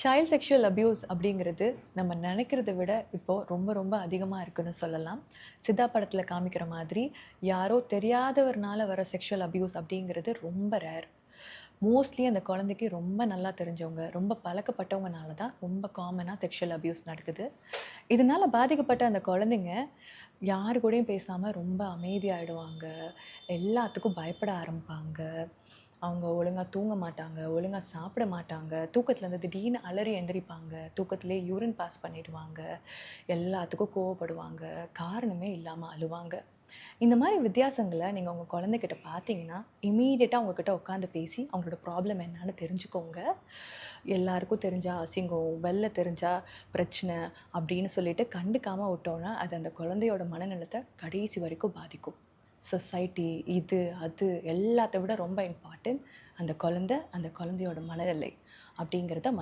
Child sexual abuse அப்படிங்கிறது நம்ம நினைக்கிறத விட இப்போ ரொம்ப ரொம்ப அதிகமாக இருக்குன்னு சொல்லலாம். சித்தா படத்தில் காமிக்கிற மாதிரி யாரோ தெரியாதவர்னால வர செக்ஷுவல் அபியூஸ் அப்படிங்கிறது ரொம்ப ரேர். மோஸ்ட்லி அந்த குழந்தைக்கு ரொம்ப நல்லா தெரிஞ்சவங்க, ரொம்ப பழக்கப்பட்டவங்கனால தான் ரொம்ப காமனாக செக்ஷுவல் அபியூஸ் நடக்குது. இதனால பாதிக்கப்பட்ட அந்த குழந்தைங்க யாரு கூடயும் பேசாமல் ரொம்ப அமைதியாயிடுவாங்க. எல்லாத்துக்கும் பயப்பட ஆரம்பிப்பாங்க. அவங்க ஒழுங்கா தூங்க மாட்டாங்க, ஒழுங்கா சாப்பிட மாட்டாங்க. தூக்கத்துலேருந்து திடீர்னு அலறி எந்திரிப்பாங்க. தூக்கத்திலேயே யூரின் பாஸ் பண்ணிடுவாங்க. எல்லாத்துக்கும் கோவப்படுவாங்க. காரணமே இல்லாம அழுவாங்க. இந்த மாரி வித்தியாசங்கள நீங்க உங்க குழந்தைகிட்ட பார்த்தீங்கன்னா, இம்மீடியட்டா அவங்ககிட்ட உட்காந்து பேசி, அவங்களோட ப்ராப்ளம் என்னன்னு தெரிஞ்சுக்கோங்க. எல்லாருக்கும் தெரிஞ்சா அசிங்கம், வெளில தெரிஞ்சா பிரச்சனை அப்படின்னு சொல்லிட்டு கண்டுக்காம விட்டோம்னா, அது அந்த குழந்தையோட மனநலத்த கடைசி வரைக்கும் பாதிக்கும். சொசைட்டி, இது, அது எல்லாத்த விட ரொம்ப இம்பார்ட்டன்ட் அந்த குழந்தை, அந்த குழந்தையோட மனநிலை அப்படிங்கிறத